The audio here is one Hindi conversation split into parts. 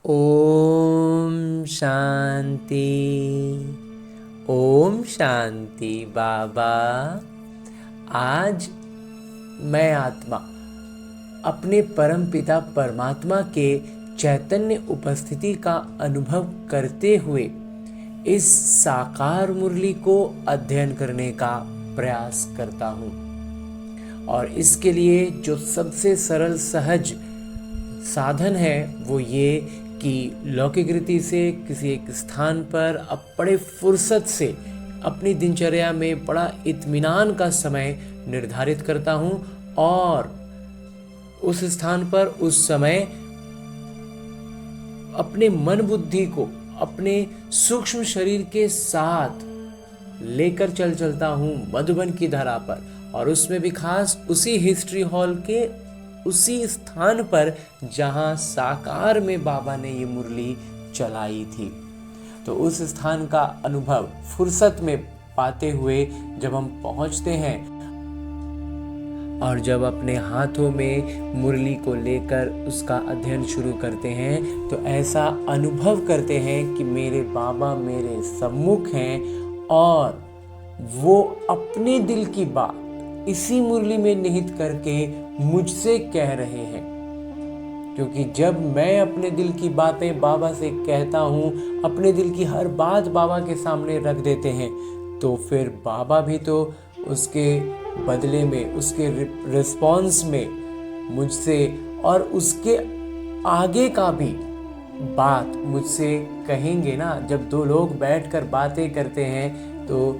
ओम शांति। ओम शांति बाबा। आज मैं आत्मा अपने परम पिता परमात्मा के चैतन्य उपस्थिति का अनुभव करते हुए इस साकार मुरली को अध्ययन करने का प्रयास करता हूँ। और इसके लिए जो सबसे सरल सहज साधन है वो ये कि लौकिक रीति से किसी एक स्थान पर अब बड़े फुर्सत से अपनी दिनचर्या में बड़ा इत्मीनान का समय निर्धारित करता हूँ और उस स्थान पर उस समय अपने मन बुद्धि को अपने सूक्ष्म शरीर के साथ लेकर चलता हूँ मधुबन की धरा पर, और उसमें भी खास उसी हिस्ट्री हॉल के उसी स्थान पर जहां साकार में बाबा ने ये मुरली चलाई थी। तो उस स्थान का अनुभव फुर्सत में पाते हुए जब हम पहुंचते हैं और जब अपने हाथों में मुरली को लेकर उसका अध्ययन शुरू करते हैं तो ऐसा अनुभव करते हैं कि मेरे बाबा मेरे सम्मुख हैं और वो अपने दिल की बात इसी मुरली में निहित करके मुझसे कह रहे हैं। क्योंकि जब मैं अपने दिल की बातें बाबा से कहता हूँ, अपने दिल की हर बात बाबा के सामने रख देते हैं, तो फिर बाबा भी तो उसके बदले में, उसके रिस्पॉन्स में मुझसे और उसके आगे का भी बात मुझसे कहेंगे ना। जब दो लोग बैठकर बातें करते हैं तो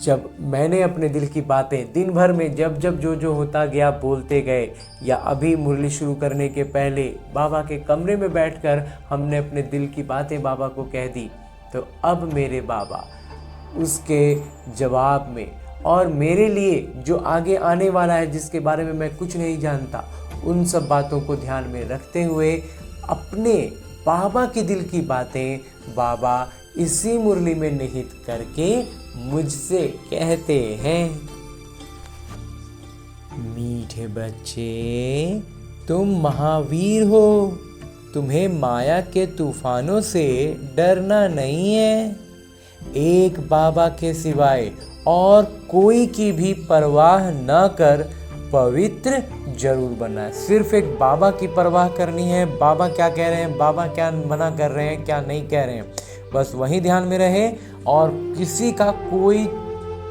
जब मैंने अपने दिल की बातें दिन भर में जब जो होता गया बोलते गए, या अभी मुरली शुरू करने के पहले बाबा के कमरे में बैठकर हमने अपने दिल की बातें बाबा को कह दी, तो अब मेरे बाबा उसके जवाब में और मेरे लिए जो आगे आने वाला है जिसके बारे में मैं कुछ नहीं जानता, उन सब बातों को ध्यान में रखते हुए अपने बाबा की दिल की बातें बाबा इसी मुरली में निहित करके मुझसे कहते हैं। मीठे बच्चे, तुम महावीर हो, तुम्हें माया के तूफानों से डरना नहीं है। एक बाबा के सिवाय और कोई की भी परवाह न कर पवित्र जरूर बनना है। सिर्फ एक बाबा की परवाह करनी है, बाबा क्या कह रहे हैं, बाबा क्या मना कर रहे हैं, क्या नहीं कह रहे हैं, बस वही ध्यान में रहे और किसी का कोई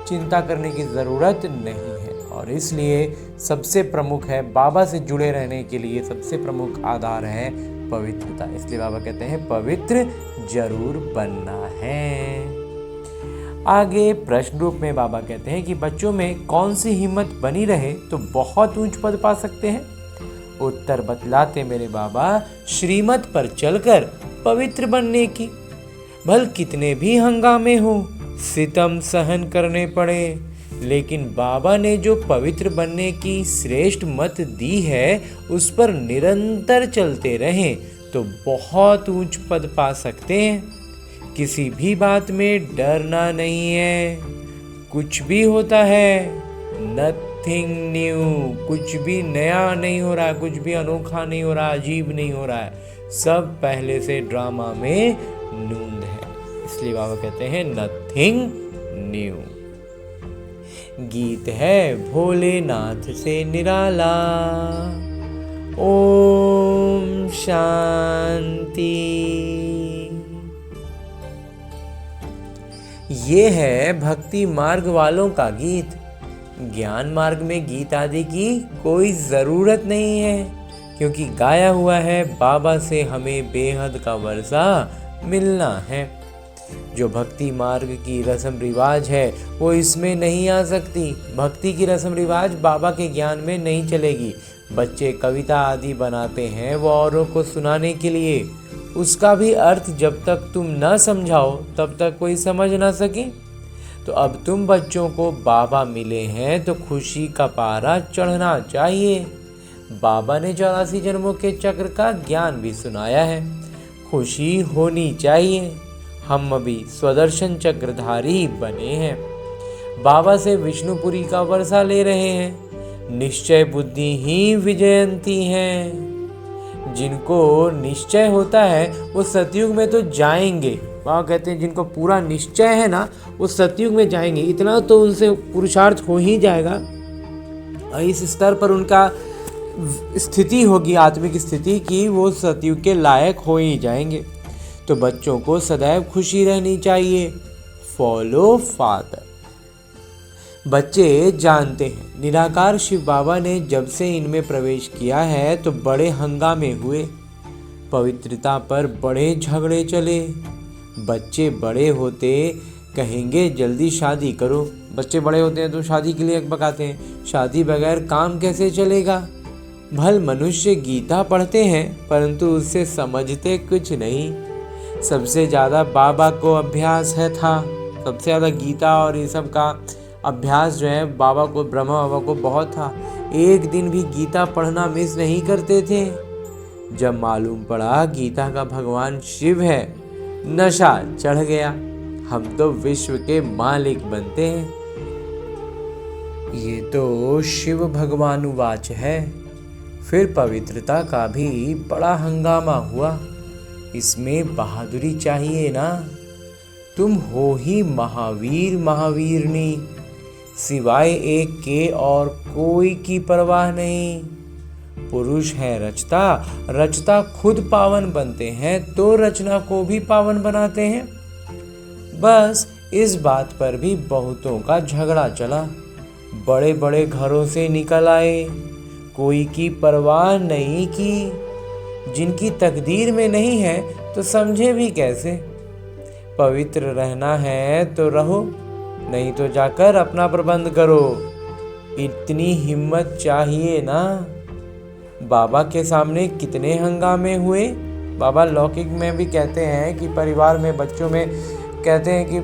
चिंता करने की ज़रूरत नहीं है। और इसलिए सबसे प्रमुख है, बाबा से जुड़े रहने के लिए सबसे प्रमुख आधार है पवित्रता। इसलिए बाबा कहते हैं पवित्र जरूर बनना है। आगे प्रश्न रूप में बाबा कहते हैं कि बच्चों में कौन सी हिम्मत बनी रहे तो बहुत ऊंच पद पा सकते हैं। उत्तर बतलाते मेरे बाबा, श्रीमत पर चलकर पवित्र बनने की। भल कितने भी हंगामे हो, सितम सहन करने पड़े, लेकिन बाबा ने जो पवित्र बनने की श्रेष्ठ मत दी है उस पर निरंतर चलते रहें तो बहुत ऊंच पद पा सकते हैं। किसी भी बात में डरना नहीं है। कुछ भी होता है, नथिंग न्यू, कुछ भी नया नहीं हो रहा है, कुछ भी अनोखा नहीं हो रहा, अजीब नहीं हो रहा है, सब पहले से ड्रामा में नूंद है। इसलिए बाबा कहते हैं नथिंग न्यू। गीत है भोलेनाथ से निराला। ओम शांति। ये है भक्ति मार्ग वालों का गीत। ज्ञान मार्ग में गीत आदि की कोई जरूरत नहीं है, क्योंकि गाया हुआ है बाबा से हमें बेहद का वर्षा मिलना है। जो भक्ति मार्ग की रस्म रिवाज है वो इसमें नहीं आ सकती। भक्ति की रस्म रिवाज बाबा के ज्ञान में नहीं चलेगी। बच्चे कविता आदि बनाते हैं वो औरों को सुनाने के लिए, उसका भी अर्थ जब तक तुम न समझाओ तब तक कोई समझ ना सके। तो अब तुम बच्चों को बाबा मिले हैं तो खुशी का पारा चढ़ना चाहिए। बाबा ने 84 जन्मों के चक्र का ज्ञान भी सुनाया है, खुशी होनी चाहिए। हम अभी स्वदर्शन चक्रधारी बने हैं, बाबा से विष्णुपुरी का वर्षा ले रहे हैं। निश्चय बुद्धि ही विजयंती है। जिनको निश्चय होता है वो सतयुग में तो जाएंगे। बाबा कहते हैं जिनको पूरा निश्चय है ना वो सतयुग में जाएंगे, इतना तो उनसे पुरुषार्थ हो ही जाएगा। इस स्तर पर उनका स्थिति होगी, आत्मिक स्थिति की, वो सतयुग के लायक हो ही जाएंगे। तो बच्चों को सदैव खुशी रहनी चाहिए। Follow father. बच्चे जानते हैं निराकार शिव बाबा ने जब से इनमें प्रवेश किया है तो बड़े हंगामे हुए, पवित्रता पर बड़े झगड़े चले। बच्चे बड़े होते कहेंगे जल्दी शादी करो। बच्चे बड़े होते हैं तो शादी के लिए बकाते हैं, शादी बगैर काम कैसे चलेगा। भल मनुष्य गीता पढ़ते हैं परंतु उससे समझते कुछ नहीं। सबसे ज़्यादा बाबा को अभ्यास था, सबसे ज़्यादा गीता और ये सब का अभ्यास जो है बाबा को, ब्रह्मा बाबा को बहुत था। एक दिन भी गीता पढ़ना मिस नहीं करते थे। जब मालूम पड़ा गीता का भगवान शिव है, नशा चढ़ गया। हम तो विश्व के मालिक बनते हैं। ये तो शिव भगवान वाच है। फिर पवित्रता का भी बड़ा हंगामा हुआ। इसमें बहादुरी चाहिए ना। तुम हो ही महावीर महावीरनी, सिवाय एक के और कोई की परवाह नहीं। पुरुष है रचता, रचता खुद पावन बनते हैं तो रचना को भी पावन बनाते हैं। बस इस बात पर भी बहुतों का झगड़ा चला। बड़े बड़े घरों से निकल आए, कोई की परवाह नहीं की। जिनकी तकदीर में नहीं है तो समझे भी कैसे। पवित्र रहना है तो रहो, नहीं तो जाकर अपना प्रबंध करो। इतनी हिम्मत चाहिए ना। बाबा के सामने कितने हंगामे हुए। बाबा लौकिक में भी कहते हैं कि परिवार में बच्चों में कहते हैं कि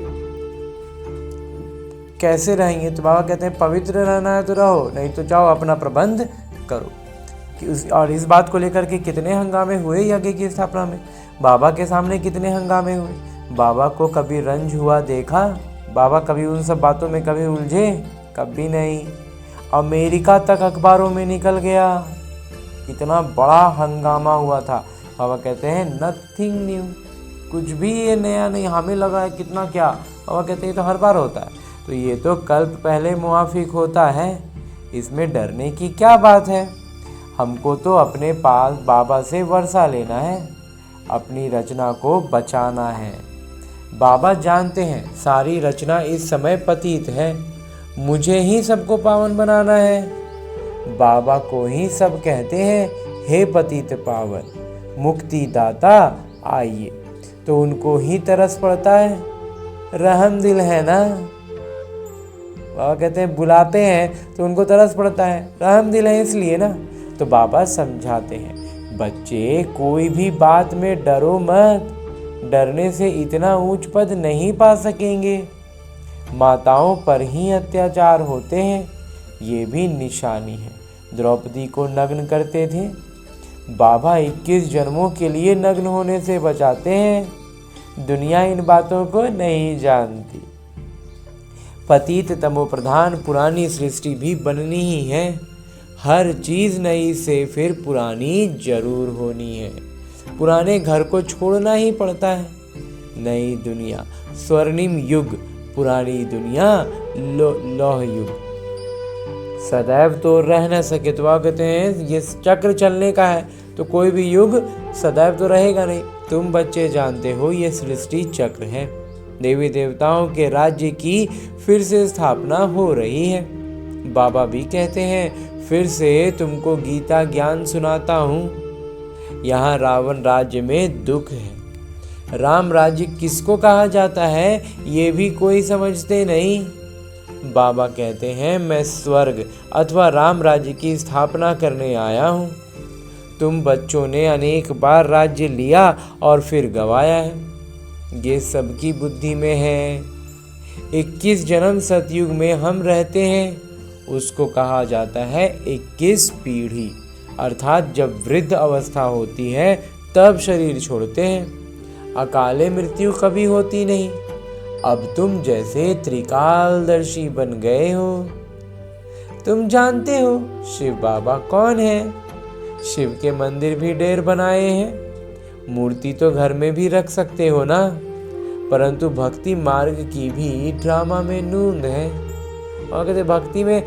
कैसे रहेंगे, तो बाबा कहते हैं पवित्र रहना है तो रहो, नहीं तो जाओ अपना प्रबंध करो। और इस बात को लेकर के कितने हंगामे हुए यज्ञ की स्थापना में। बाबा के सामने कितने हंगामे हुए। बाबा को कभी रंज हुआ देखा? बाबा कभी उन सब बातों में कभी उलझे? कभी नहीं। अमेरिका तक अखबारों में निकल गया। इतना बड़ा हंगामा हुआ था। बाबा कहते हैं नथिंग न्यू, कुछ भी ये नया नहीं। हमें लगा है कितना क्या, बाबा कहते हैं तो हर बार होता है। तो ये तो कल्प पहले मुआफिक होता है, इसमें डरने की क्या बात है। हमको तो अपने पास बाबा से वर्षा लेना है, अपनी रचना को बचाना है। बाबा जानते हैं सारी रचना इस समय पतित है, मुझे ही सबको पावन बनाना है। बाबा को ही सब कहते हैं हे पतित पावन, मुक्ति दाता आइए। तो उनको ही तरस पड़ता है, रहम दिल है ना। बाबा कहते हैं बुलाते हैं तो उनको तरस पड़ता है, रहम दिल है इसलिए ना। तो बाबा समझाते हैं बच्चे कोई भी बात में डरो मत, डरने से इतना ऊंच पद नहीं पा सकेंगे। माताओं पर ही अत्याचार होते हैं, ये भी निशानी है। द्रौपदी को नग्न करते थे, बाबा 21 जन्मों के लिए नग्न होने से बचाते हैं। दुनिया इन बातों को नहीं जानती। पतित तमो प्रधान पुरानी सृष्टि भी बननी ही है। हर चीज़ नई से फिर पुरानी जरूर होनी है। पुराने घर को छोड़ना ही पड़ता है। नई दुनिया स्वर्णिम युग, पुरानी दुनिया लौह युग। सदैव तो रह न सके, तो आप कहते हैं ये चक्र चलने का है, तो कोई भी युग सदैव तो रहेगा नहीं। तुम बच्चे जानते हो ये सृष्टि चक्र है। देवी देवताओं के राज्य की फिर से स्थापना हो रही है। बाबा भी कहते हैं फिर से तुमको गीता ज्ञान सुनाता हूँ। यहाँ रावण राज्य में दुख है। राम राज्य किसको कहा जाता है ये भी कोई समझते नहीं। बाबा कहते हैं मैं स्वर्ग अथवा राम राज्य की स्थापना करने आया हूँ। तुम बच्चों ने अनेक बार राज्य लिया और फिर गंवाया है, ये सबकी बुद्धि में है। 21 जन्म सतयुग में हम रहते हैं, उसको कहा जाता है 21 पीढ़ी। अर्थात जब वृद्ध अवस्था होती है तब शरीर छोड़ते हैं। अकाले मृत्यु कभी होती नहीं। अब तुम जैसे त्रिकालदर्शी बन गए हो। तुम जानते हो शिव बाबा कौन है। शिव के मंदिर भी ढेर बनाए हैं, मूर्ति तो घर में भी रख सकते हो ना, परंतु भक्ति मार्ग की भी ड्रामा में नूंद है। और कहते भक्ति में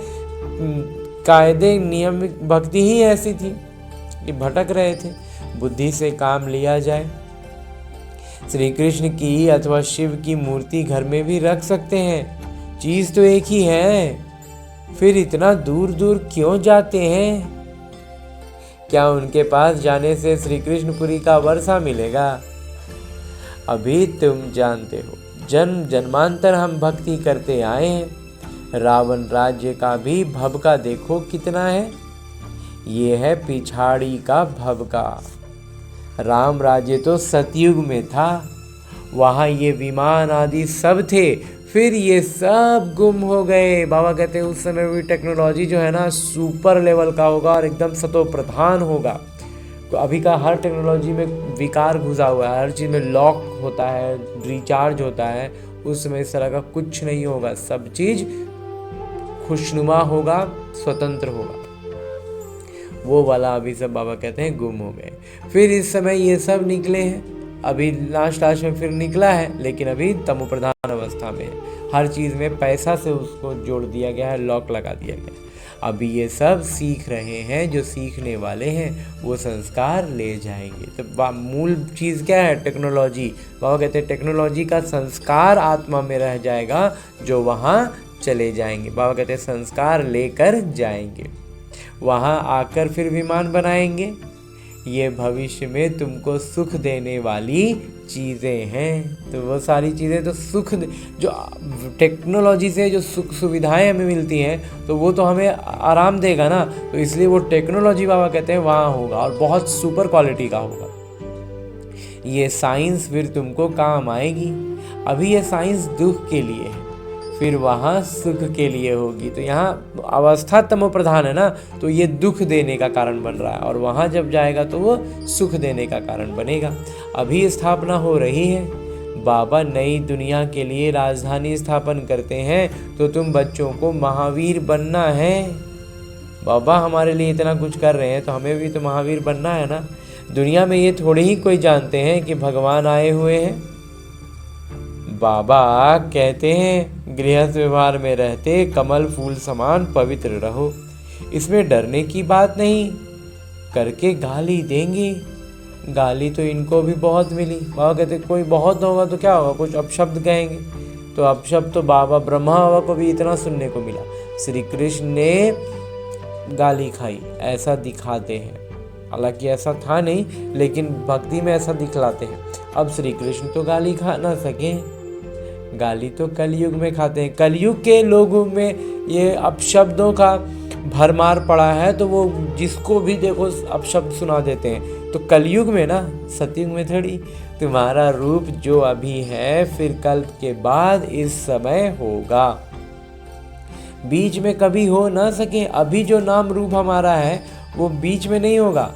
कायदे नियम, भक्ति ही ऐसी थी कि भटक रहे थे, बुद्धि से काम लिया जाए। श्री कृष्ण की अथवा शिव की मूर्ति घर में भी रख सकते हैं, चीज तो एक ही है, फिर इतना दूर दूर क्यों जाते हैं? क्या उनके पास जाने से श्री कृष्णपुरी का वर्षा मिलेगा? अभी तुम जानते हो, जन्म जन्मांतर हम भक्ति करते आए हैं। रावण राज्य का भी भवका देखो कितना है, ये है पिछाड़ी का भवका। राम राज्य तो सतयुग में था, वहाँ ये विमान आदि सब थे, फिर ये सब गुम हो गए। बाबा कहते हैं उस समय भी टेक्नोलॉजी जो है ना सुपर लेवल का होगा और एकदम सतो प्रधान होगा। तो अभी का हर टेक्नोलॉजी में विकार घुसा हुआ है, हर चीज़ में लॉक होता है, रिचार्ज होता है। उस समय इस तरह का कुछ नहीं होगा, सब चीज़ खुशनुमा होगा, स्वतंत्र होगा। वो वाला अभी सब बाबा कहते हैं गुम हो गए। फिर इस समय ये सब निकले हैं, अभी लास्ट में फिर निकला है, लेकिन अभी तमो प्रधान अवस्था में है। हर चीज़ में पैसा से उसको जोड़ दिया गया है, लॉक लगा दिया गया है। अभी ये सब सीख रहे हैं, जो सीखने वाले हैं वो संस्कार ले जाएंगे। तो मूल चीज़ क्या है? टेक्नोलॉजी। बाबा कहते हैं टेक्नोलॉजी का संस्कार आत्मा में रह जाएगा, जो वहाँ चले जाएंगे। बाबा कहते हैं संस्कार लेकर जाएंगे, वहाँ आकर फिर विमान बनाएंगे। ये भविष्य में तुमको सुख देने वाली चीज़ें हैं। तो वो सारी चीज़ें तो सुख, जो टेक्नोलॉजी से जो सुख सुविधाएं हमें मिलती हैं, तो वो तो हमें आराम देगा ना। तो इसलिए वो टेक्नोलॉजी बाबा कहते हैं वहाँ होगा, और बहुत सुपर क्वालिटी का होगा। ये साइंस फिर तुमको काम आएगी। अभी ये साइंस दुख के लिए है, फिर वहाँ सुख के लिए होगी। तो यहाँ अवस्था तमो प्रधान है ना, तो ये दुख देने का कारण बन रहा है, और वहाँ जब जाएगा तो वो सुख देने का कारण बनेगा। अभी स्थापना हो रही है, बाबा नई दुनिया के लिए राजधानी स्थापन करते हैं, तो तुम बच्चों को महावीर बनना है। बाबा हमारे लिए इतना कुछ कर रहे हैं, तो हमें भी तो महावीर बनना है ना। दुनिया में ये थोड़े ही कोई जानते हैं कि भगवान आए हुए हैं। बाबा कहते हैं गृहस्थ व्यवहार में रहते कमल फूल समान पवित्र रहो, इसमें डरने की बात नहीं। करके गाली देंगे, गाली तो इनको भी बहुत मिली। बाबा कहते कोई बहुत होगा तो क्या होगा, कुछ अपशब्द कहेंगे, तो अपशब्द तो बाबा ब्रह्मा बाबा को भी इतना सुनने को मिला। श्री कृष्ण ने गाली खाई, ऐसा दिखाते हैं। हालांकि ऐसा था नहीं, लेकिन भक्ति में ऐसा दिखलाते हैं। अब श्री कृष्ण तो गाली खा ना सके, गाली तो कलयुग में खाते हैं। कलयुग के लोगों में ये अपशब्दों का भरमार पड़ा है, तो वो जिसको भी देखो अपशब्द सुना देते हैं। तो कलयुग में ना, सतयुग में थोड़ी। तुम्हारा रूप जो अभी है, फिर कल्प के बाद इस समय होगा, बीच में कभी हो ना सके। अभी जो नाम रूप हमारा है वो बीच में नहीं होगा,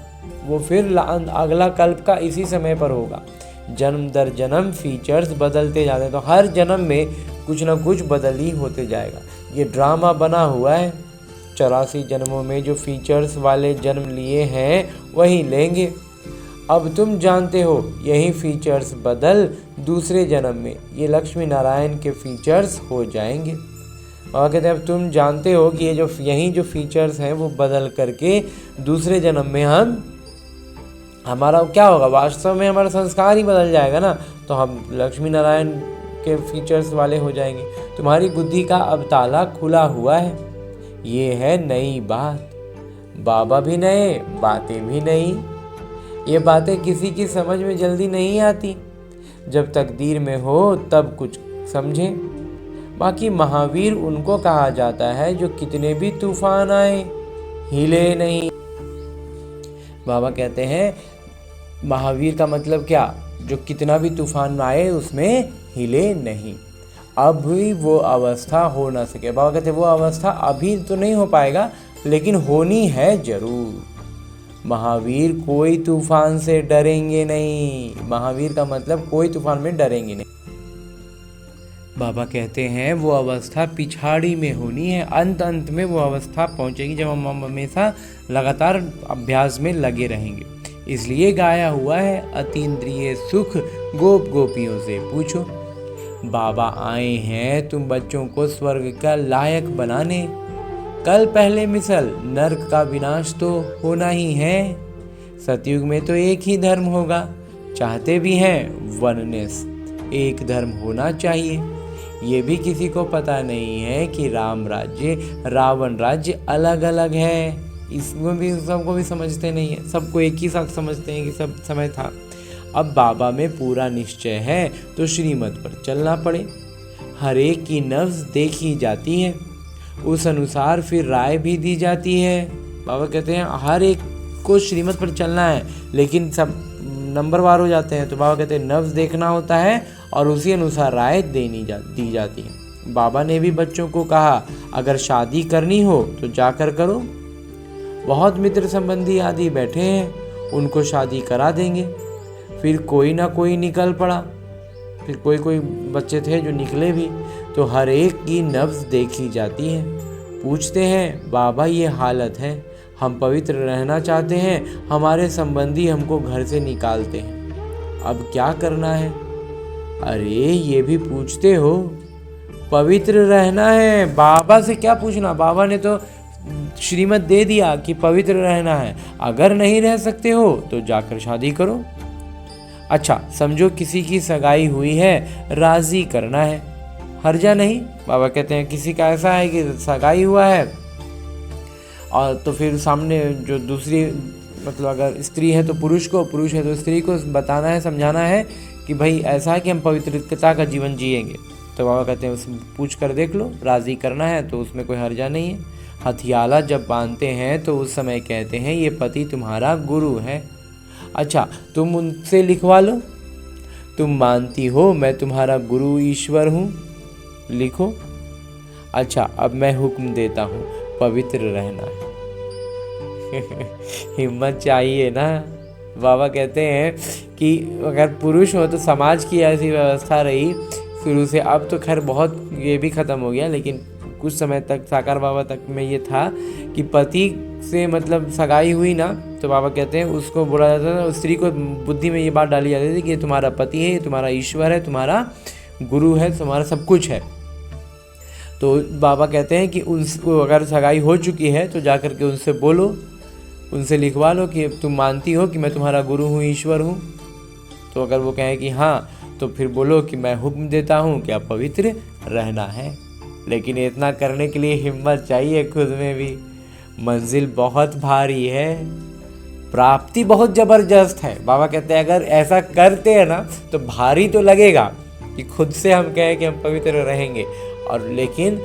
वो फिर अगला कल्प का इसी समय पर होगा। जन्म दर जन्म फीचर्स बदलते जाते हैं, तो हर जन्म में कुछ ना कुछ बदल ही होते जाएगा। ये ड्रामा बना हुआ है, 84 जन्मों में जो फीचर्स वाले जन्म लिए हैं वही लेंगे। अब तुम जानते हो यही फीचर्स बदल दूसरे जन्म में ये लक्ष्मी नारायण के फीचर्स हो जाएंगे। और कहते हैं अब तुम जानते हो कि ये जो यही जो फीचर्स हैं वो बदल करके दूसरे जन्म में हमारा क्या होगा, वास्तव में हमारा संस्कार ही बदल जाएगा ना, तो हम लक्ष्मी नारायण के फीचर्स वाले हो जाएंगे। तुम्हारी बुद्धि का अब ताला खुला हुआ है, ये है नई बात। बाबा भी नए, बातें भी नई। ये बातें किसी की समझ में जल्दी नहीं आती, जब तकदीर में हो तब कुछ समझें। बाकी महावीर उनको कहा जाता है जो कितने भी तूफान आए हिले नहीं। बाबा कहते हैं महावीर का मतलब क्या, जो कितना भी तूफान आए उसमें हिले नहीं। अब भी वो अवस्था हो ना सके। बाबा कहते हैं वो अवस्था अभी तो नहीं हो पाएगा, लेकिन होनी है जरूर। महावीर कोई तूफान से डरेंगे नहीं। महावीर का मतलब कोई तूफान में डरेंगे नहीं। बाबा कहते हैं वो अवस्था पिछाड़ी में होनी है, अंत में वो अवस्था पहुंचेगी जब हम हमेशा लगातार अभ्यास में लगे रहेंगे। इसलिए गाया हुआ है, अतीन्द्रिय सुख गोप गोपियों से पूछो। बाबा आए हैं तुम बच्चों को स्वर्ग का लायक बनाने। कल पहले मिसल नर्क का विनाश तो होना ही है। सतयुग में तो एक ही धर्म होगा, चाहते भी हैं वननेस, एक धर्म होना चाहिए। ये भी किसी को पता नहीं है कि राम राज्य रावण राज्य अलग अलग है। इसको भी सबको भी समझते नहीं है, सबको एक ही साथ समझते हैं कि सब समय था। अब बाबा में पूरा निश्चय है तो श्रीमत पर चलना पड़े। हर एक की नफ्स देखी जाती है, उस अनुसार फिर राय भी दी जाती है। बाबा कहते हैं हर एक को श्रीमत पर चलना है, लेकिन सब नंबरवार हो जाते हैं। तो बाबा कहते हैं नफ्स देखना होता है और उसी अनुसार राय दी जाती है। बाबा ने भी बच्चों को कहा, अगर शादी करनी हो तो जाकर करो। बहुत मित्र संबंधी आदि बैठे हैं, उनको शादी करा देंगे। फिर कोई ना कोई निकल पड़ा, फिर कोई बच्चे थे जो निकले भी। तो हर एक की नब्ज देखी जाती है। पूछते हैं, बाबा ये हालत है, हम पवित्र रहना चाहते हैं, हमारे संबंधी हमको घर से निकालते हैं, अब क्या करना है? अरे ये भी पूछते हो? पवित्र रहना है, बाबा से क्या पूछना? बाबा ने तो श्रीमत दे दिया कि पवित्र रहना है। अगर नहीं रह सकते हो तो जाकर शादी करो। अच्छा समझो किसी की सगाई हुई है, राजी करना है, हर्जा नहीं। बाबा कहते हैं किसी का ऐसा है कि सगाई हुआ है और तो फिर सामने जो दूसरी मतलब अगर स्त्री है तो पुरुष को, पुरुष है तो स्त्री को बताना है, समझाना है कि भाई ऐसा है कि हम पवित्रता का जीवन जिएंगे। तो बाबा कहते हैं उससे पूछ कर देख लो, राज़ी करना है तो उसमें कोई हर्जा नहीं है। हथियाला जब बांधते हैं तो उस समय कहते हैं ये पति तुम्हारा गुरु है। अच्छा तुम उनसे लिखवा लो, तुम मानती हो मैं तुम्हारा गुरु ईश्वर हूँ, लिखो। अच्छा अब मैं हुक्म देता हूँ, पवित्र रहना है। हिम्मत चाहिए ना। बाबा कहते हैं कि अगर पुरुष हो तो समाज की ऐसी व्यवस्था रही शुरू से, अब तो खैर बहुत ये भी ख़त्म हो गया, लेकिन कुछ समय तक साकार बाबा तक में ये था कि पति से मतलब सगाई हुई ना तो बाबा कहते हैं उसको बोला जाता था, स्त्री को बुद्धि में ये बात डाली जाती थी कि ये तुम्हारा पति है, ये तुम्हारा ईश्वर है, तुम्हारा गुरु है, तुम्हारा सब कुछ है। तो बाबा कहते हैं कि उनको अगर सगाई हो चुकी है तो जाकर के उनसे बोलो, उनसे लिखवा लो कि तुम मानती हो कि मैं तुम्हारा गुरु हूँ, ईश्वर हूँ। तो अगर वो कहें कि हाँ तो फिर बोलो कि मैं हुक्म देता हूँ कि आप पवित्र रहना है। लेकिन इतना करने के लिए हिम्मत चाहिए खुद में भी, मंजिल बहुत भारी है, प्राप्ति बहुत ज़बरदस्त है। बाबा कहते हैं अगर ऐसा करते हैं ना तो भारी तो लगेगा कि खुद से हम कहें कि हम पवित्र रहेंगे, और लेकिन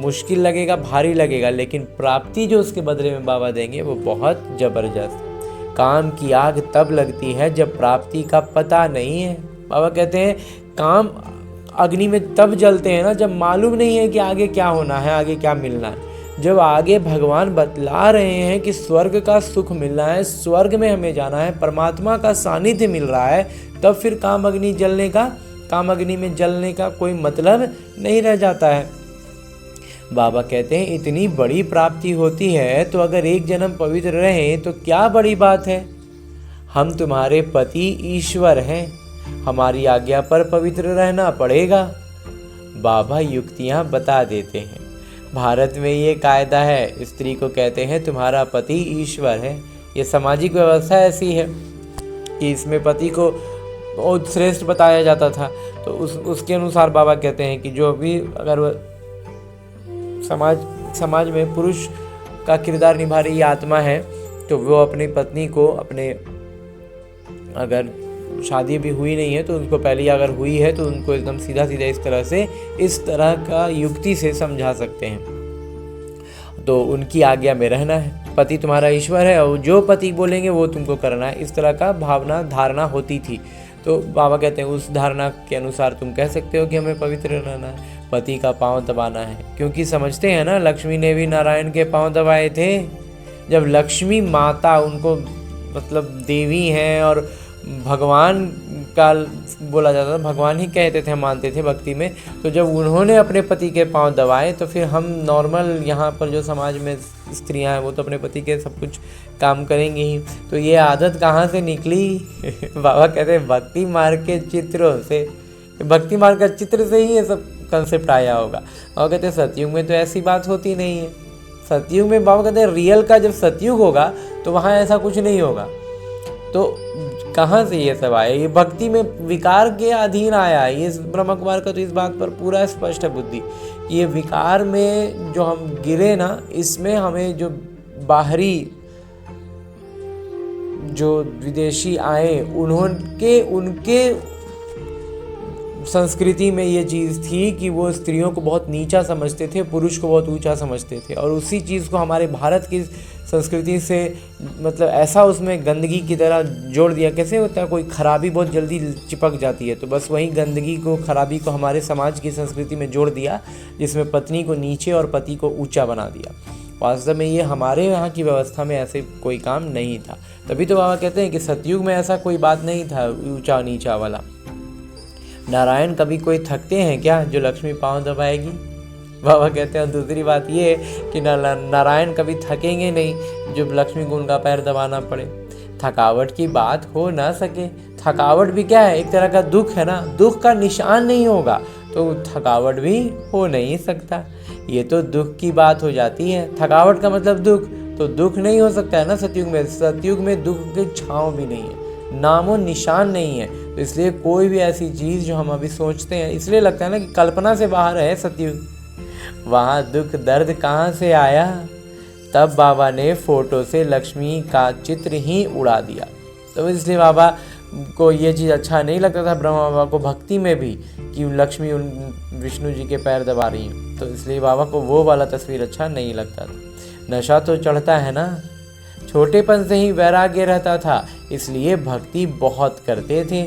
मुश्किल लगेगा, भारी लगेगा, लेकिन प्राप्ति जो उसके बदले में बाबा देंगे वो बहुत ज़बरदस्त है। काम की आग तब लगती है जब प्राप्ति का पता नहीं है। बाबा कहते हैं काम अग्नि में तब जलते हैं ना जब मालूम नहीं है कि आगे क्या होना है, आगे क्या मिलना है। जब आगे भगवान बतला रहे हैं कि स्वर्ग का सुख मिलना है, स्वर्ग में हमें जाना है, परमात्मा का सानिध्य मिल रहा है, तब फिर काम अग्नि में जलने का कोई मतलब नहीं रह जाता है। बाबा कहते हैं इतनी बड़ी प्राप्ति होती है तो अगर एक जन्म पवित्र रहे तो क्या बड़ी बात है। हम तुम्हारे पति ईश्वर हैं, हमारी आज्ञा पर पवित्र रहना पड़ेगा। बाबा युक्तियाँ बता देते हैं। भारत में ये कायदा है, स्त्री को कहते हैं तुम्हारा पति ईश्वर है। ये सामाजिक व्यवस्था ऐसी है कि इसमें पति को बहुत श्रेष्ठ बताया जाता था। तो उसके अनुसार बाबा कहते हैं कि जो भी अगर समाज में पुरुष का किरदार निभा रही आत्मा है तो वो अपनी पत्नी को अगर शादी भी हुई नहीं है तो उनको पहले अगर हुई है तो उनको एकदम सीधा इस तरह का युक्ति से समझा सकते हैं। तो उनकी आज्ञा में रहना है, पति तुम्हारा ईश्वर है और जो पति बोलेंगे वो तुमको करना है, इस तरह का धारणा होती थी। तो बाबा कहते हैं उस धारणा के अनुसार तुम कह सकते हो कि हमें पवित्र रहना है, पति का पांव दबाना है। क्योंकि समझते हैं ना, लक्ष्मी ने भी नारायण के पांव दबाए थे। जब लक्ष्मी माता उनको मतलब देवी हैं और भगवान काल बोला जाता था, भगवान ही कहते थे, हम मानते थे भक्ति में। तो जब उन्होंने अपने पति के पांव दबाए तो फिर हम नॉर्मल यहाँ पर जो समाज में स्त्रियां हैं वो तो अपने पति के सब कुछ काम करेंगी ही। तो ये आदत कहाँ से निकली? बाबा कहते हैं भक्ति मार्ग के चित्रों से, भक्ति मार्ग का चित्र से ही ये सब कंसेप्ट आया होगा। और कहते हैं सतयुग में तो ऐसी बात होती नहीं है। सतयुग में बाबा कहते हैं रियल का जब सतयुग होगा तो वहाँ ऐसा कुछ नहीं होगा। तो कहाँ से ये सब आया? ये भक्ति में विकार के अधीन आया है। ये ब्रह्म कुमार का तो इस बात पर पूरा स्पष्ट है बुद्धि कि ये विकार में जो हम गिरे ना, इसमें हमें जो बाहरी जो विदेशी आए उनके संस्कृति में ये चीज़ थी कि वो स्त्रियों को बहुत नीचा समझते थे, पुरुष को बहुत ऊंचा समझते थे। और उसी चीज़ को हमारे भारत की संस्कृति से मतलब ऐसा उसमें गंदगी की तरह जोड़ दिया। कैसे होता है, कोई खराबी बहुत जल्दी चिपक जाती है, तो बस वही गंदगी को, खराबी को हमारे समाज की संस्कृति में जोड़ दिया, जिसमें पत्नी को नीचे और पति को ऊंचा बना दिया। वास्तव में ये हमारे यहाँ की व्यवस्था में ऐसे कोई काम नहीं था। तभी तो बाबा कहते हैं कि सतयुग में ऐसा कोई बात नहीं था ऊंचा नीचा वाला। नारायण कभी कोई थकते हैं क्या जो लक्ष्मी पाँव दबाएगी? बाबा कहते हैं दूसरी बात ये कि नारायण कभी थकेंगे नहीं जो लक्ष्मी को उनका पैर दबाना पड़े। थकावट की बात हो ना सके। थकावट भी क्या है, एक तरह का दुख है ना। दुख का निशान नहीं होगा तो थकावट भी हो नहीं सकता। ये तो दुख की बात हो जाती है। थकावट का मतलब दुख, तो दुख नहीं हो सकता है ना सतयुग में। सतयुग में दुख की छाँव भी नहीं है, नामो निशान नहीं है। तो इसलिए कोई भी ऐसी चीज़ जो हम अभी सोचते हैं, इसलिए लगता है ना कि कल्पना से बाहर है सतयुग। वहाँ दुख दर्द कहाँ से आया? तब बाबा ने फोटो से लक्ष्मी का चित्र ही उड़ा दिया। तो इसलिए बाबा को ये चीज़ अच्छा नहीं लगता था, ब्रह्मा बाबा को भक्ति में भी, कि लक्ष्मी उन विष्णु जी के पैर दबा रही हैं। तो इसलिए बाबा को वो वाला तस्वीर अच्छा नहीं लगता था। नशा तो चढ़ता है ना। छोटेपन से ही वैराग्य रहता था, इसलिए भक्ति बहुत करते थे।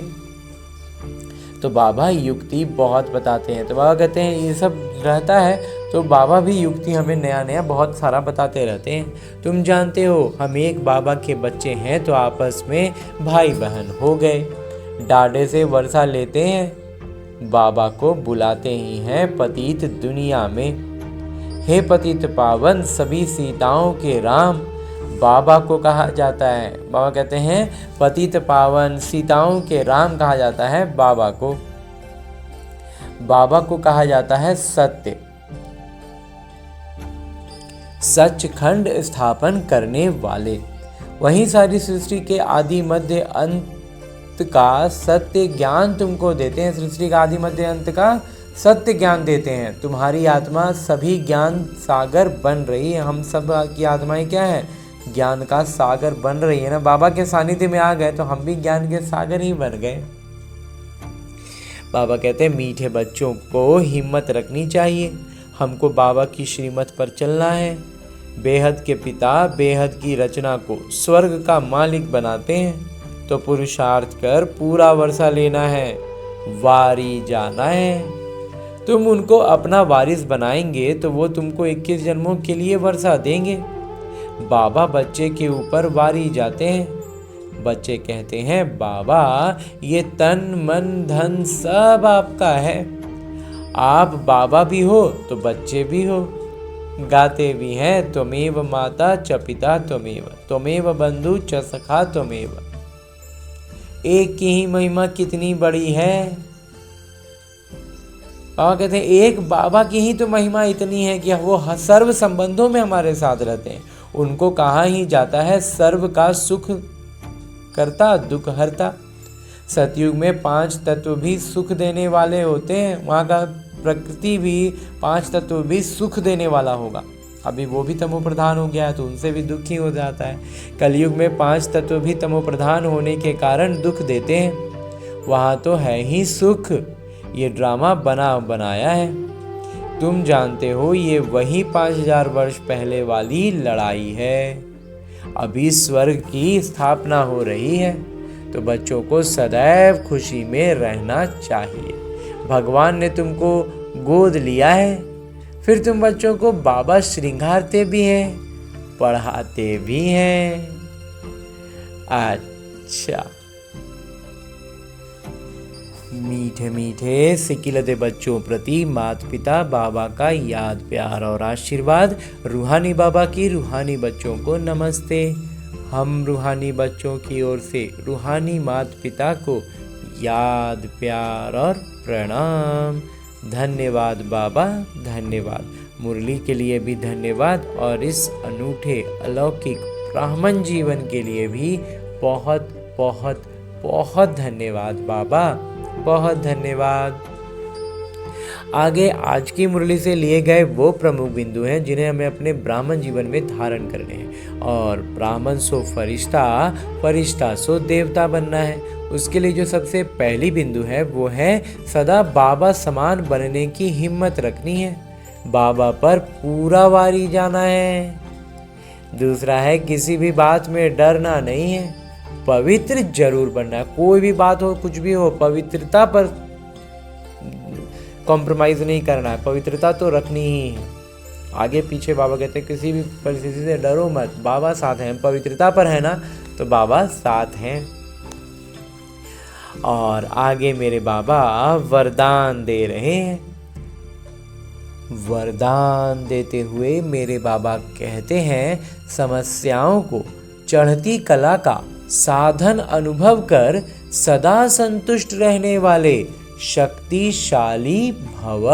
तो बाबा युक्ति बहुत बताते हैं। तो बाबा कहते हैं ये सब रहता है तो बाबा भी युक्ति हमें नया नया बहुत सारा बताते रहते हैं। तुम जानते हो हम एक बाबा के बच्चे हैं तो आपस में भाई बहन हो गए। डाढ़े से वर्षा लेते हैं, बाबा को बुलाते ही हैं पतित दुनिया में। हे पतित पावन सभी सीताओं के राम, बाबा को कहा जाता है। बाबा कहते हैं पतित पावन सीताओं के राम कहा जाता है बाबा को। बाबा को कहा जाता है सत्य, सचखंड स्थापन करने वाले। वहीं सारी सृष्टि के आदि मध्य अंत का सत्य ज्ञान तुमको देते हैं। सृष्टि का आदि मध्य अंत का सत्य ज्ञान देते हैं। तुम्हारी आत्मा सभी ज्ञान सागर बन रही है। हम सब की आत्माएं क्या है, ज्ञान का सागर बन रही है ना। बाबा के सानिध्य में आ गए तो हम भी ज्ञान के सागर ही बन गए। बाबा कहते हैं मीठे बच्चों को हिम्मत रखनी चाहिए। हमको बाबा की श्रीमत पर चलना है। बेहद के पिता बेहद की रचना को स्वर्ग का मालिक बनाते हैं तो पुरुषार्थ कर पूरा वर्षा लेना है, वारी जाना है। तुम उनको अपना वारिस बनाएंगे तो वो तुमको 21 जन्मों के लिए वर्षा देंगे। बाबा बच्चे के ऊपर वारी जाते हैं। बच्चे कहते हैं बाबा ये तन मन धन सब आपका है। आप बाबा भी हो तो बच्चे भी हो। गाते भी हैं त्वमेव माता च पिता त्वमेव, त्वमेव बंधु च सखा त्वमेव। एक की ही महिमा कितनी बड़ी है। बाबा कहते हैं एक बाबा की ही तो महिमा इतनी है कि वो सर्व संबंधों में हमारे साथ रहते हैं। उनको कहा ही जाता है सर्व का सुख करता दुख हरता। सतयुग में 5 तत्व भी सुख देने वाले होते हैं। वहाँ का प्रकृति भी 5 तत्व भी सुख देने वाला होगा। अभी वो भी तमो प्रधान हो गया है तो उनसे भी दुख ही हो जाता है। कलयुग में 5 तत्व भी तमो प्रधान होने के कारण दुख देते हैं। वहाँ तो है ही सुख। ये ड्रामा बनाया है। तुम जानते हो ये वही 5000 वर्ष पहले वाली लड़ाई है। अभी स्वर्ग की स्थापना हो रही है तो बच्चों को सदैव खुशी में रहना चाहिए। भगवान ने तुमको गोद लिया है, फिर तुम बच्चों को बाबा श्रृंगारते भी हैं, पढ़ाते भी हैं। अच्छा मीठे मीठे सिकिलते बच्चों प्रति माता पिता बाबा का याद प्यार और आशीर्वाद। रूहानी बाबा की रूहानी बच्चों को नमस्ते। हम रूहानी बच्चों की ओर से रूहानी माता पिता को याद प्यार और प्रणाम। धन्यवाद बाबा, धन्यवाद। मुरली के लिए भी धन्यवाद और इस अनूठे अलौकिक ब्राह्मण जीवन के लिए भी बहुत बहुत बहुत धन्यवाद बाबा, बहुत धन्यवाद। आगे आज की मुरली से लिए गए वो प्रमुख बिंदु हैं जिन्हें हमें अपने ब्राह्मण जीवन में धारण करने हैं। और ब्राह्मण सो फरिश्ता, फरिश्ता सो देवता बनना है। उसके लिए जो सबसे पहली बिंदु है वो है सदा बाबा समान बनने की हिम्मत रखनी है, बाबा पर पूरा वारी जाना है। दूसरा है किसी भी बात में डरना नहीं है, पवित्र जरूर बनना है। कोई भी बात हो, कुछ भी हो, पवित्रता पर कॉम्प्रोमाइज नहीं करना है, पवित्रता तो रखनी ही है। आगे पीछे बाबा कहते हैं किसी भी परिस्थिति से डरो मत, बाबा साथ हैं। पवित्रता पर है ना तो बाबा साथ हैं। और आगे मेरे बाबा वरदान दे रहे हैं। वरदान देते हुए मेरे बाबा कहते हैं समस्याओं को चढ़ती कला का साधन अनुभव कर सदा संतुष्ट रहने वाले शक्तिशाली भव।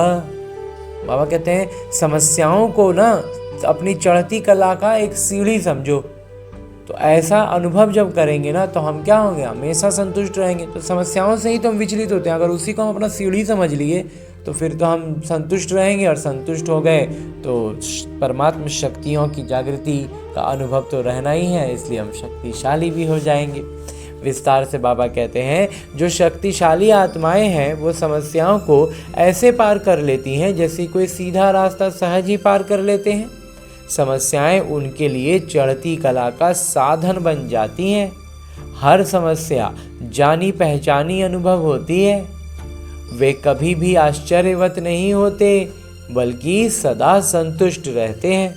बाबा कहते हैं समस्याओं को ना अपनी चढ़ती कला का एक सीढ़ी समझो। तो ऐसा अनुभव जब करेंगे ना तो हम क्या होंगे, हमेशा संतुष्ट रहेंगे। तो समस्याओं से ही तो हम विचलित होते हैं, अगर उसी को हम अपना सीढ़ी समझ लिए तो फिर तो हम संतुष्ट रहेंगे। और संतुष्ट हो गए तो परमात्मा शक्तियों की जागृति का अनुभव तो रहना ही है, इसलिए हम शक्तिशाली भी हो जाएंगे। विस्तार से बाबा कहते हैं जो शक्तिशाली आत्माएं हैं वो समस्याओं को ऐसे पार कर लेती हैं जैसे कोई सीधा रास्ता सहज ही पार कर लेते हैं। समस्याएं उनके लिए चढ़ती कला का साधन बन जाती हैं। हर समस्या जानी पहचानी अनुभव होती है। वे कभी भी आश्चर्यवत नहीं होते बल्कि सदा संतुष्ट रहते हैं।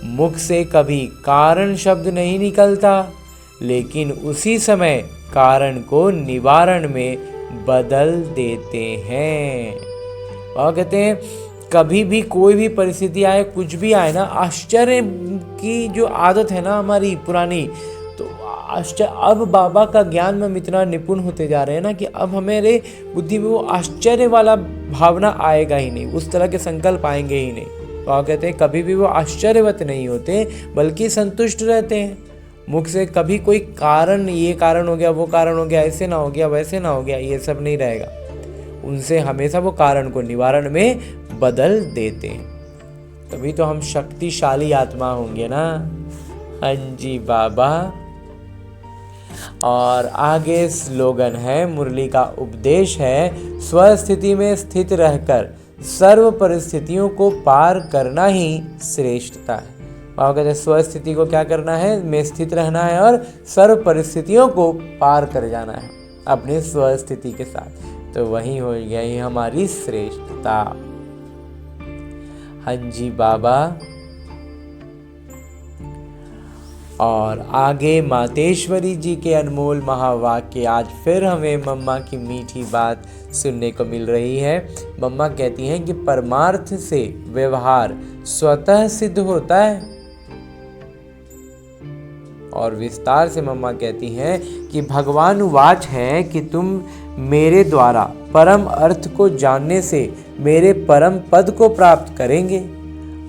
मुख से कभी कारण शब्द नहीं निकलता, लेकिन उसी समय कारण को निवारण में बदल देते हैं। और कहते हैं कभी भी कोई भी परिस्थिति आए, कुछ भी आए ना, आश्चर्य की जो आदत है ना हमारी पुरानी, तो अब बाबा का ज्ञान में हम इतना निपुण होते जा रहे हैं ना कि अब हमारे बुद्धि में वो आश्चर्य वाला भावना आएगा ही नहीं, उस तरह के संकल्प आएंगे ही नहीं। तो आप कहते हैं कभी भी वो आश्चर्यवत नहीं होते बल्कि संतुष्ट रहते हैं। मुख से कभी कोई कारण, ये कारण हो गया, वो कारण हो गया, ऐसे ना हो गया, वैसे ना हो गया, ये सब नहीं रहेगा। उनसे हमेशा वो कारण को निवारण में बदल देते हैं। तभी तो हम शक्तिशाली आत्मा होंगे ना। हाँ जी बाबा। और आगे स्लोगन है, मुरली का उपदेश है स्वस्थिति में स्थित रहकर सर्व परिस्थितियों को पार करना ही श्रेष्ठता है। बाबा कहते हैं स्वस्थिति को क्या करना है, में स्थित रहना है और सर्व परिस्थितियों को पार कर जाना है अपनी स्वस्थिति के साथ। तो वही हो गई हमारी श्रेष्ठता। हाँ जी बाबा। और आगे मातेश्वरी जी के अनमोल महावाक्य, आज फिर हमें मम्मा की मीठी बात सुनने को मिल रही है। मम्मा कहती हैं कि परमार्थ से व्यवहार स्वतः सिद्ध होता है। और विस्तार से मम्मा कहती हैं कि भगवान वाच है कि तुम मेरे द्वारा परम अर्थ को जानने से मेरे परम पद को प्राप्त करेंगे।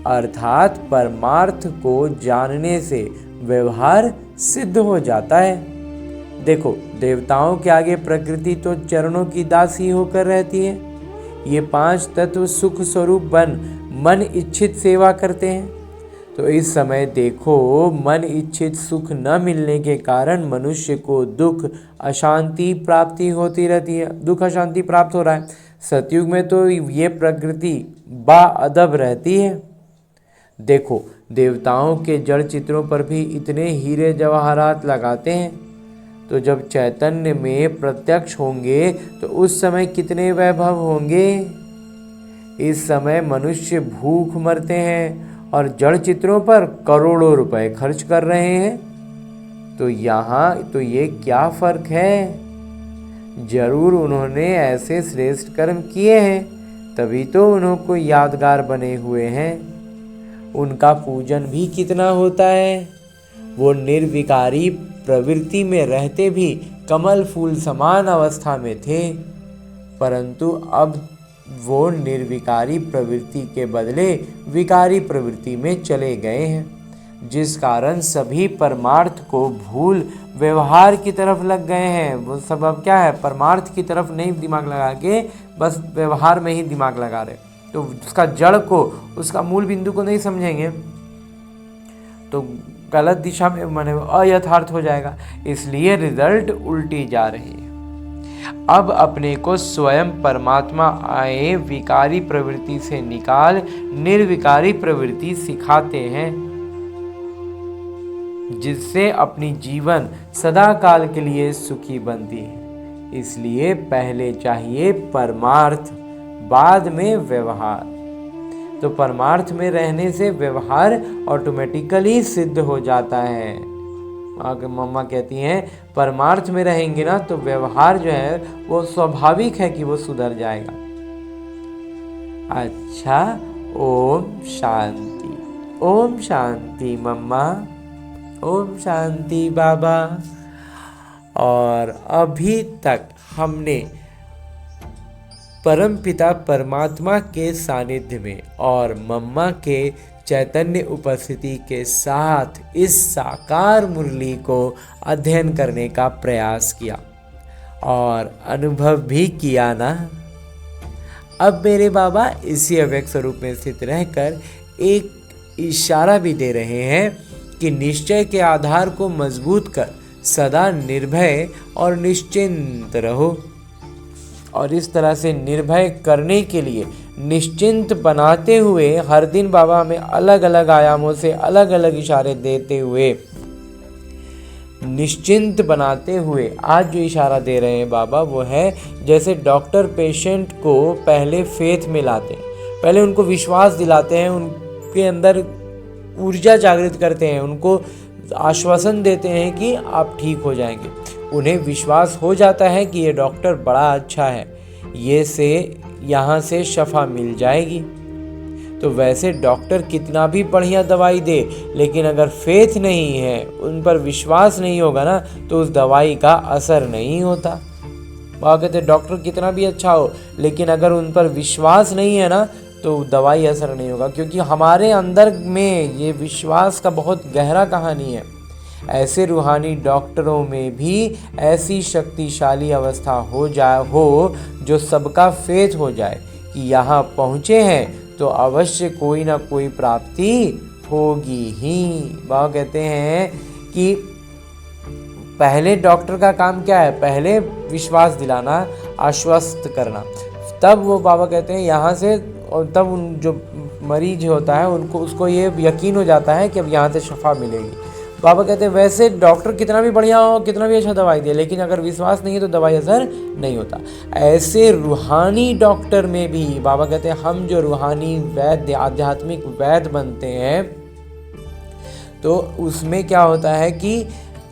अर्थात परमार्थ को जानने से व्यवहार सिद्ध हो जाता है। देखो देवताओं के आगे प्रकृति तो चरणों की दासी होकर रहती है। ये 5 तत्व सुख स्वरूप बन मन इच्छित सेवा करते हैं। तो इस समय देखो मन इच्छित सुख न मिलने के कारण मनुष्य को दुख अशांति प्राप्ति होती रहती है, दुख अशांति प्राप्त हो रहा है। सतयुग में तो ये प्रकृति बाअदब रहती है। देखो देवताओं के जड़ चित्रों पर भी इतने हीरे जवाहरात लगाते हैं, तो जब चैतन्य में प्रत्यक्ष होंगे तो उस समय कितने वैभव होंगे। इस समय मनुष्य भूख मरते हैं और जड़ चित्रों पर करोड़ों रुपए खर्च कर रहे हैं। तो यहाँ तो ये क्या फर्क है। जरूर उन्होंने ऐसे श्रेष्ठ कर्म किए हैं, तभी तो उनको यादगार बने हुए हैं। उनका पूजन भी कितना होता है। वो निर्विकारी प्रवृत्ति में रहते भी कमल फूल समान अवस्था में थे, परंतु अब वो निर्विकारी प्रवृत्ति के बदले विकारी प्रवृत्ति में चले गए हैं, जिस कारण सभी परमार्थ को भूल व्यवहार की तरफ लग गए हैं। वो सब अब क्या है, परमार्थ की तरफ नहीं दिमाग लगा के बस व्यवहार में ही दिमाग लगा रहे। तो उसका जड़ को, उसका मूल बिंदु को नहीं समझेंगे तो गलत दिशा में माने अयथार्थ हो जाएगा। इसलिए रिजल्ट उल्टी जा रही है। अब अपने को स्वयं परमात्मा आए विकारी प्रवृत्ति से निकाल निर्विकारी प्रवृत्ति सिखाते हैं, जिससे अपनी जीवन सदा काल के लिए सुखी बनती है। इसलिए पहले चाहिए परमार्थ, बाद में व्यवहार। तो परमार्थ में रहने से व्यवहार ऑटोमेटिकली सिद्ध हो जाता है। मम्मा कहती हैं परमार्थ में रहेंगे ना तो व्यवहार जो है वो स्वाभाविक है कि वो सुधर जाएगा। अच्छा, ओम शांति। ओम शांति मम्मा, ओम शांति बाबा। और अभी तक हमने परमपिता परमात्मा के सानिध्य में और मम्मा के चैतन्य उपस्थिति के साथ इस साकार मुरली को अध्ययन करने का प्रयास किया और अनुभव भी किया ना। अब मेरे बाबा इसी अव्यक्त स्वरूप में स्थित रहकर एक इशारा भी दे रहे हैं कि निश्चय के आधार को मजबूत कर सदा निर्भय और निश्चिंत रहो। और इस तरह से निर्भय करने के लिए निश्चिंत बनाते हुए हर दिन बाबा हमें अलग अलग आयामों से अलग अलग इशारे देते हुए निश्चिंत बनाते हुए आज जो इशारा दे रहे हैं बाबा वो है जैसे डॉक्टर पेशेंट को पहले फेथ में लाते हैं, पहले उनको विश्वास दिलाते हैं, उनके अंदर ऊर्जा जागृत करते हैं, उनको आश्वासन देते हैं कि आप ठीक हो जाएंगे। उन्हें विश्वास हो जाता है कि ये डॉक्टर बड़ा अच्छा है, ये से यहाँ से शफा मिल जाएगी। तो वैसे डॉक्टर कितना भी बढ़िया दवाई दे, लेकिन अगर फेथ नहीं है, उन पर विश्वास नहीं होगा ना, तो उस दवाई का असर नहीं होता। वह कहते डॉक्टर कितना भी अच्छा हो, लेकिन अगर उन पर विश्वास नहीं है ना तो दवाई असर नहीं होगा, क्योंकि हमारे अंदर में ये विश्वास का बहुत गहरा कहानी है। ऐसे रूहानी डॉक्टरों में भी ऐसी शक्तिशाली अवस्था हो जो सबका फेथ हो जाए कि यहाँ पहुँचे हैं तो अवश्य कोई ना कोई प्राप्ति होगी ही। बाबा कहते हैं कि पहले डॉक्टर का काम क्या है, पहले विश्वास दिलाना, आश्वस्त करना, तब वो बाबा कहते हैं यहाँ से, और तब उन जो मरीज होता है उसको ये यकीन हो जाता है कि अब यहाँ से शफा मिलेगी। बाबा कहते हैं वैसे डॉक्टर कितना भी बढ़िया हो, कितना भी अच्छा दवाई दे, लेकिन अगर विश्वास नहीं है तो दवाई असर नहीं होता। ऐसे रूहानी डॉक्टर में भी बाबा कहते हैं हम जो रूहानी वैद्य, आध्यात्मिक वैद्य बनते हैं, तो उसमें क्या होता है कि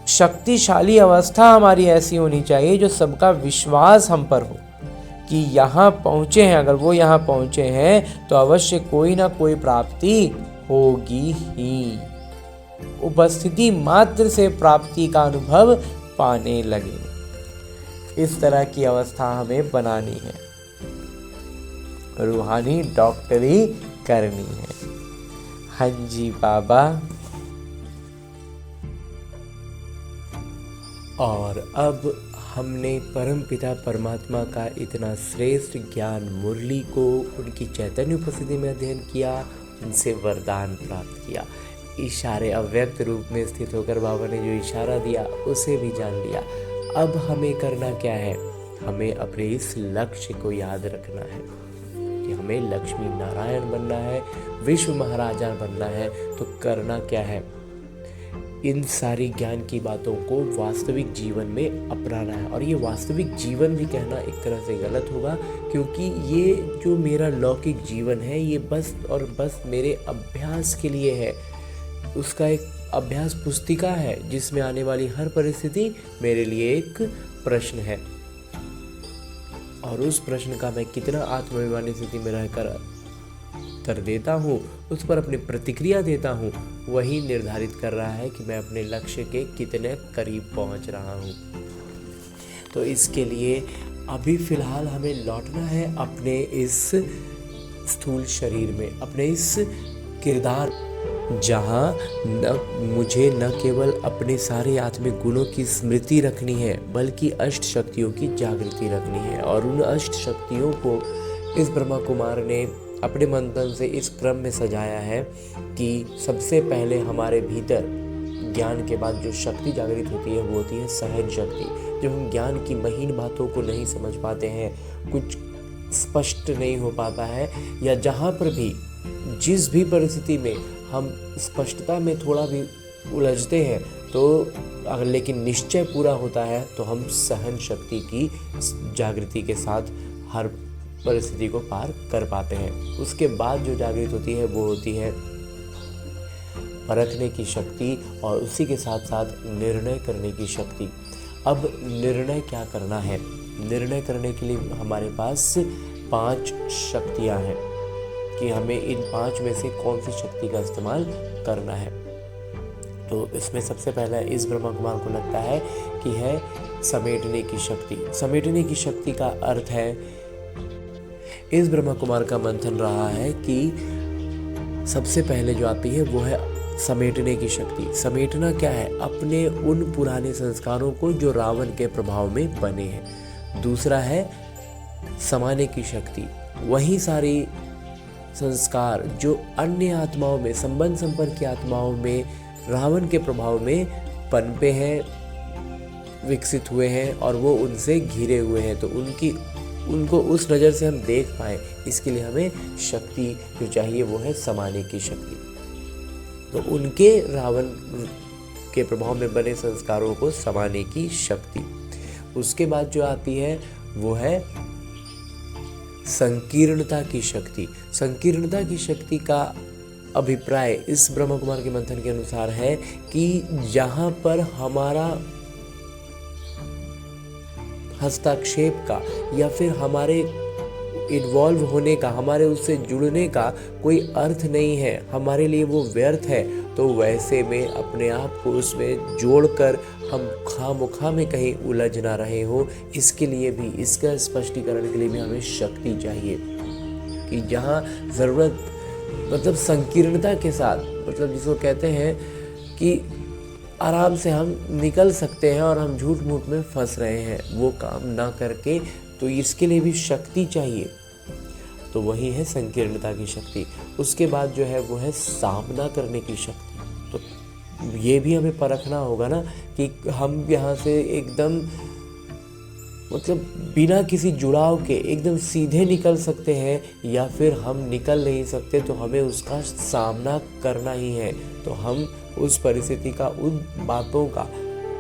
शक्तिशाली अवस्था हमारी ऐसी होनी चाहिए जो सबका विश्वास हम पर हो कि यहाँ पहुँचे हैं, अगर वो यहाँ पहुँचे हैं तो अवश्य कोई ना कोई प्राप्ति होगी ही। उपस्थिति मात्र से प्राप्ति का अनुभव पाने लगे। इस तरह की अवस्था हमें बनानी है, रूहानी डॉक्टरी करनी है। हाँ जी बाबा। और अब हमने परमपिता परमात्मा का इतना श्रेष्ठ ज्ञान मुरली को उनकी चैतन्य उपस्थिति में अध्ययन किया, उनसे वरदान प्राप्त किया। इशारे अव्यक्त रूप में स्थित होकर बाबा ने जो इशारा दिया उसे भी जान लिया। अब हमें करना क्या है, हमें अपने इस लक्ष्य को याद रखना है कि हमें लक्ष्मी नारायण बनना है, विश्व महाराजा बनना है। तो करना क्या है, इन सारी ज्ञान की बातों को वास्तविक जीवन में अपनाना है। और ये वास्तविक जीवन भी कहना एक तरह से गलत होगा, क्योंकि ये जो मेरा लौकिक जीवन है ये बस और बस मेरे अभ्यास के लिए है। उसका एक अभ्यास पुस्तिका है जिसमें आने वाली हर परिस्थिति मेरे लिए एक प्रश्न है। और उस प्रश्न का मैं कितना आत्माभिमानी स्थिति में रहकर उत्तर देता हूँ, उस पर अपनी प्रतिक्रिया देता हूँ, वही निर्धारित कर रहा है कि मैं अपने लक्ष्य के कितने करीब पहुँच रहा हूँ। तो इसके लिए अभी फ़िलहाल हमें लौटना है अपने इस स्थूल शरीर में, अपने इस किरदार, जहाँ मुझे न केवल अपने सारे आत्मिक गुणों की स्मृति रखनी है बल्कि अष्ट शक्तियों की जागृति रखनी है। और उन अष्ट शक्तियों को इस ब्रह्मा कुमार ने अपने मंथन से इस क्रम में सजाया है कि सबसे पहले हमारे भीतर ज्ञान के बाद जो शक्ति जागृत होती है वो होती है सहन शक्ति। जब हम ज्ञान की महीन बातों को नहीं समझ पाते हैं, कुछ स्पष्ट नहीं हो पाता है, या जहाँ पर भी जिस भी परिस्थिति में हम स्पष्टता में थोड़ा भी उलझते हैं, तो अगर लेकिन निश्चय पूरा होता है तो हम सहन शक्ति की जागृति के साथ हर परिस्थिति को पार कर पाते हैं। उसके बाद जो जागृत होती है वो होती है परखने की शक्ति और उसी के साथ साथ निर्णय करने की शक्ति। अब निर्णय क्या करना है? निर्णय करने के लिए हमारे पास 5 शक्तियाँ हैं कि हमें इन 5 में से कौन सी शक्ति का इस्तेमाल करना है। तो इसमें सबसे पहला इस ब्रह्मा कुमार को लगता है कि है समेटने की शक्ति। समेटने की शक्ति का अर्थ है, इस ब्रह्मा कुमार का मंथन रहा है कि सबसे पहले जो आती है वो है समेटने की शक्ति। समेटना क्या है? अपने उन पुराने संस्कारों को जो रावण के प्रभाव में बने हैं। दूसरा है समाने की शक्ति। वही सारी संस्कार जो अन्य आत्माओं में, संबंध संपर्क की आत्माओं में रावण के प्रभाव में पनपे हैं, विकसित हुए हैं और वो उनसे घिरे हुए हैं, तो उनको उस नज़र से हम देख पाएँ, इसके लिए हमें शक्ति जो चाहिए वो है समाने की शक्ति। तो उनके रावण के प्रभाव में बने संस्कारों को समाने की शक्ति। उसके बाद जो आती है वो है संकीर्णता की शक्ति। संकीर्णता की शक्ति का अभिप्राय इस ब्रह्मा कुमार के मंथन के अनुसार है कि जहाँ पर हमारा हस्तक्षेप का या फिर हमारे इन्वॉल्व होने का, हमारे उससे जुड़ने का कोई अर्थ नहीं है, हमारे लिए वो व्यर्थ है, तो वैसे में अपने आप को उसमें जोड़कर हम खामोखा में कहीं उलझ ना रहे हो, इसके लिए भी, इसका स्पष्टीकरण के लिए भी हमें शक्ति चाहिए कि जहाँ ज़रूरत, मतलब संकीर्णता के साथ, मतलब जिसको कहते हैं कि आराम से हम निकल सकते हैं और हम झूठ मूठ में फंस रहे हैं, वो काम ना करके, तो इसके लिए भी शक्ति चाहिए। तो वही है संकीर्णता की शक्ति। उसके बाद जो है वो है सामना करने की शक्ति। तो ये भी हमें परखना होगा ना कि हम यहाँ से एकदम, मतलब बिना किसी जुड़ाव के एकदम सीधे निकल सकते हैं या फिर हम निकल नहीं सकते, तो हमें उसका सामना करना ही है। तो हम उस परिस्थिति का, उन बातों का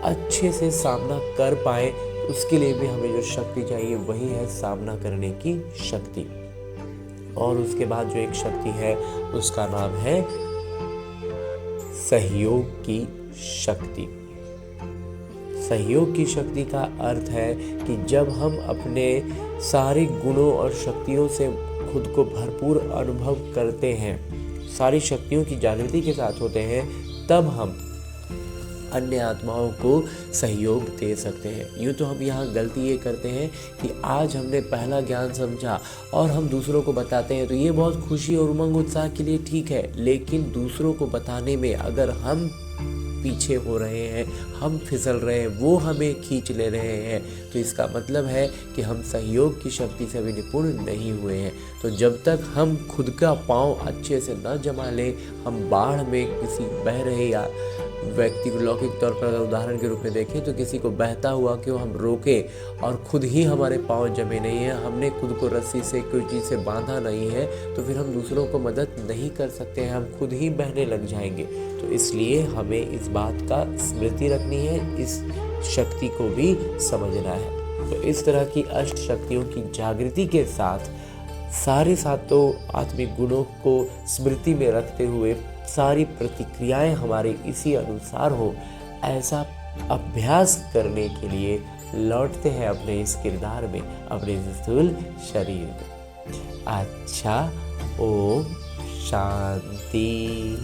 अच्छे से सामना कर पाए, उसके लिए भी हमें जो शक्ति चाहिए वही है सामना करने की शक्ति। और उसके बाद जो एक शक्ति है उसका नाम है सहयोग की शक्ति। सहयोग की शक्ति का अर्थ है कि जब हम अपने सारे गुणों और शक्तियों से खुद को भरपूर अनुभव करते हैं, सारी शक्तियों की जागृति के साथ होते हैं, तब हम अन्य आत्माओं को सहयोग दे सकते हैं। यूँ तो हम यहाँ गलती ये करते हैं कि आज हमने पहला ज्ञान समझा और हम दूसरों को बताते हैं, तो ये बहुत खुशी और उमंग उत्साह के लिए ठीक है, लेकिन दूसरों को बताने में अगर हम पीछे हो रहे हैं, हम फिसल रहे हैं, वो हमें खींच ले रहे हैं, तो इसका मतलब है कि हम सहयोग की शक्ति से भी निपुण नहीं हुए हैं। तो जब तक हम खुद का पाँव अच्छे से न जमा ले, हम बाढ़ में किसी बह रहे या व्यक्ति को लौकिक तौर पर अगर उदाहरण के रूप में देखें तो किसी को बहता हुआ क्यों हम रोकें और खुद ही हमारे पाँव जमे नहीं है, हमने खुद को रस्सी से कोई चीज़ से बांधा नहीं है, तो फिर हम दूसरों को मदद नहीं कर सकते हैं, हम खुद ही बहने लग जाएंगे। तो इसलिए हमें इस बात का स्मृति रखनी है, इस शक्ति को भी समझना है। तो इस तरह की अष्ट शक्तियों की जागृति के साथ सारे सातों आत्मिक गुणों को स्मृति में रखते हुए सारी प्रतिक्रियाएं हमारे इसी अनुसार हो, ऐसा अभ्यास करने के लिए लौटते हैं अपने इस किरदार में, अपने स्थूल शरीर में। अच्छा, ओम शांति।